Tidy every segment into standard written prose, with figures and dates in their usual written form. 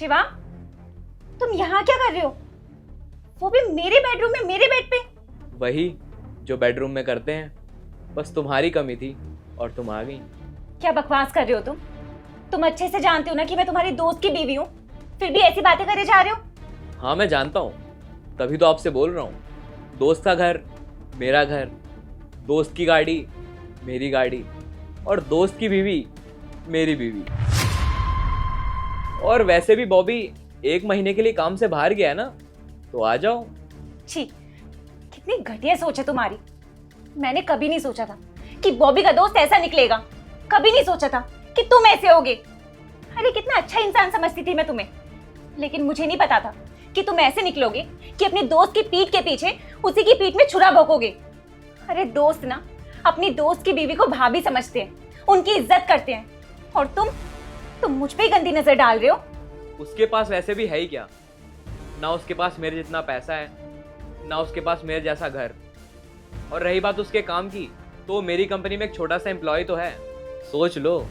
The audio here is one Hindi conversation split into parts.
शिवा, तुम यहाँ क्या कर रहे हो? वो भी मेरे बेडरूम में, मेरे बेड पे। वही जो बेडरूम में करते हैं, बस तुम्हारी कमी थी और तुम आ गई। क्या बकवास कर रहे हो तुम? तुम अच्छे से जानते हो ना कि मैं तुम्हारी दोस्त की बीवी हूँ, फिर भी ऐसी बातें करे जा रहे हो। हाँ मैं जानता हूँ, तभी तो आपसे बोल रहा हूँ। दोस्त का घर मेरा घर, दोस्त की गाड़ी मेरी गाड़ी, और दोस्त की बीवी मेरी बीवी। और वैसे भी बॉबी 1 महीने के लिए काम से बाहर गया है ना, तो आ जाओ। छी, कितनी घटिया सोच है तुम्हारी। मैंने कभी नहीं सोचा था कि बॉबी का दोस्त ऐसा निकलेगा। कभी नहीं सोचा था कि तुम ऐसे होगे। अरे कितना अच्छा इंसान समझती थी मैं तुम्हें, लेकिन मुझे नहीं पता था कि तुम ऐसे निकलोगे कि अपने दोस्त की पीठ के पीछे उसी की पीठ में छुरा भोंकोगे। अरे दोस्त ना अपनी दोस्त की बीवी को भाभी समझते हैं, उनकी इज्जत करते हैं, और तुम मुझ पे ही गंदी नजर डाल रहे हो। उसके पास वैसे भी है ही क्या? ना उसके पास मेरे जितना पैसा है, ना उसके पास मेरे जैसा घर। और रही बात उसके काम की, तो वो मेरी कंपनी में एक छोटा सा एम्प्लॉय तो है। सोच लो,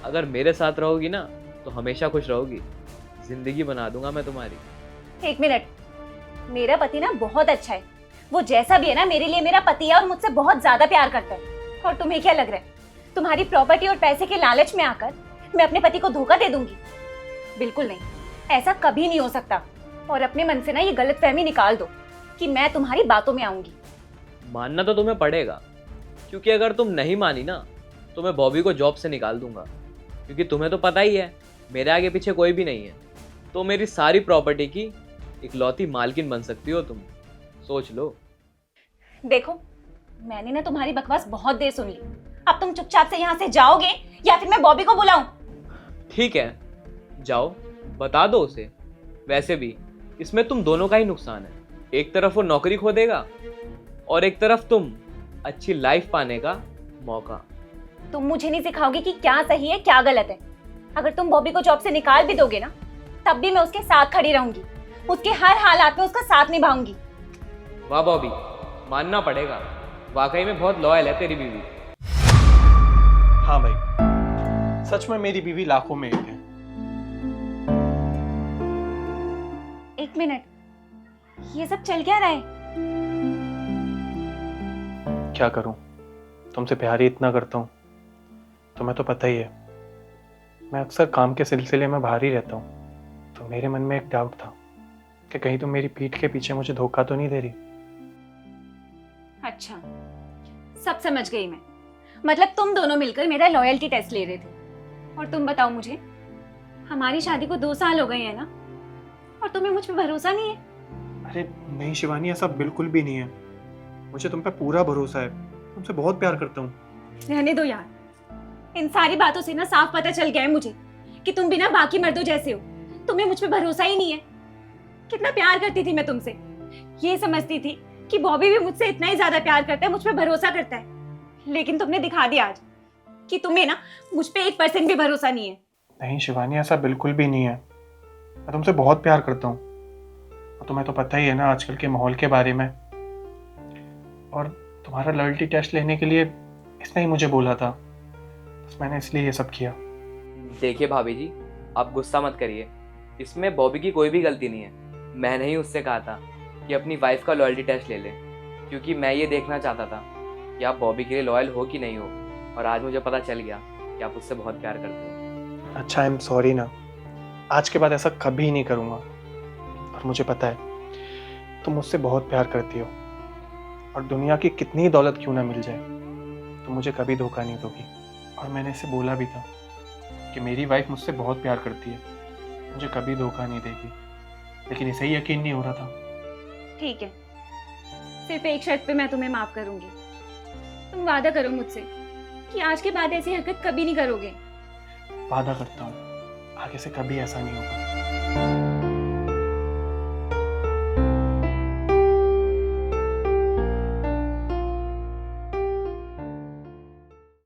अगर मेरे साथ रहोगी ना तो हमेशा खुश रहोगी। जिंदगी बना दूंगा मैं तुम्हारी। 1 मिनट, मेरा पति ना बहुत अच्छा है। वो जैसा भी है ना, मेरे लिए मेरा पति है और मुझसे बहुत ज्यादा प्यार करता है। और तुम्हें क्या लग रहा है, तुम्हारी प्रॉपर्टी और पैसे के लालच में आकर मैं अपने पति को धोखा दे दूंगी? बिल्कुल नहीं, ऐसा कभी नहीं हो सकता। और अपने मन से ना ये गलतफहमी निकाल दो कि मैं तुम्हारी बातों में आऊंगी। मानना तो तुम्हें पड़ेगा, क्योंकि अगर तुम नहीं मानी ना तो मैं बॉबी को जॉब से निकाल दूंगा। क्योंकि तुम्हें तो पता ही है मेरे आगे पीछे कोई भी नहीं है, तो मेरी सारी प्रॉपर्टी की इकलौती मालकिन बन सकती हो तुम। सोच लो। देखो, मैंने ना तुम्हारी बकवास बहुत देर सुन ली। अब तुम चुपचाप से यहाँ से जाओगे या फिर मैं बॉबी को बुलाऊं? ठीक है, जाओ, बता दो उसे। वैसे भी इसमें तुम दोनों का ही नुकसान है। एक तरफ वो नौकरी खो देगा और एक तरफ तुम अच्छी लाइफ पाने का मौका। तुम मुझे नहीं सिखाओगे कि क्या सही है क्या गलत है। अगर तुम बॉबी को जॉब से निकाल भी दोगे ना, तब भी मैं उसके साथ खड़ी रहूंगी, उसके हर हालात में उसका साथ निभाऊंगी। वाह बॉबी, मानना पड़ेगा, वाकई में बहुत लॉयल है तेरी बीवी। हाँ भाई, सच में मेरी बीवी लाखों में एक है। 1 मिनट, ये सब चल क्या रहा है? क्या करूं, तुमसे प्यार ही इतना करता हूं। तुम्हें तो पता ही है, मैं अक्सर काम के सिलसिले में बाहर ही रहता हूं। तो मेरे मन में एक डाउट था कि कहीं तुम मेरी पीठ के पीछे मुझे धोखा तो नहीं दे रही। अच्छा, सब समझ गई मैं। मतलब तुम दोनों मिलकर मेरा लॉयल्टी टेस्ट ले रहे थे। और तुम बताओ मुझे, हमारी शादी को 2 साल हो गए हैं ना, और तुम्हें मुझ पे भरोसा नहीं है? अरे नहीं शिवानी, ऐसा बिल्कुल भी नहीं है। मुझे तुम पे पूरा भरोसा है, तुमसे बहुत प्यार करता हूँ। रहने दो यार, इन सारी बातों से ना साफ पता चल गया है मुझे कि तुम बिना बाकी मर्दों जैसे हो। तुम्हें मुझ पे भरोसा ही नहीं है। कितना प्यार करती थी मैं तुमसे, ये समझती थी कि बॉबी भी मुझसे इतना ही ज्यादा प्यार करता है, मुझ पे भरोसा करता है। लेकिन तुमने दिखा दिया आज कि तुम्हें ना मुझ पे 1% भी भरोसा नहीं है। नहीं शिवानी, ऐसा बिल्कुल भी नहीं है। मैं तुमसे बहुत प्यार करता हूँ, और तुम्हें तो पता ही है ना आजकल के माहौल के बारे में। और तुम्हारा लॉयल्टी टेस्ट लेने के लिए इसने ही मुझे बोला था, बस मैंने इसलिए ये सब किया। देखिए भाभी जी, आप गुस्सा मत करिए, इसमें बॉबी की कोई भी गलती नहीं है। मैंने ही उससे कहा था कि अपनी वाइफ का लॉयल्टी टेस्ट ले ले, क्योंकि मैं ये देखना चाहता था कि आप बॉबी के लिए लॉयल हो कि नहीं हो। और आज मुझे पता चल गया कि आप उससे बहुत प्यार करते हो। अच्छा, आई एम सॉरी ना, आज के बाद ऐसा कभी नहीं करूँगा। और मुझे पता है तुम मुझसे बहुत प्यार करती हो, और दुनिया की कितनी दौलत क्यों ना मिल जाए, तुम मुझे कभी धोखा नहीं दोगी। और मैंने इसे बोला भी था कि मेरी वाइफ मुझसे बहुत प्यार करती है, मुझे कभी धोखा नहीं देगी, लेकिन इसे ही यकीन नहीं हो रहा था। ठीक है, सिर्फ एक शर्त पे मैं तुम्हें माफ करूंगी। तुम वादा करो मुझसे कि आज के बाद ऐसी हरकत कभी नहीं करोगे। वादा करता हूँ, आगे से कभी ऐसा नहीं होगा।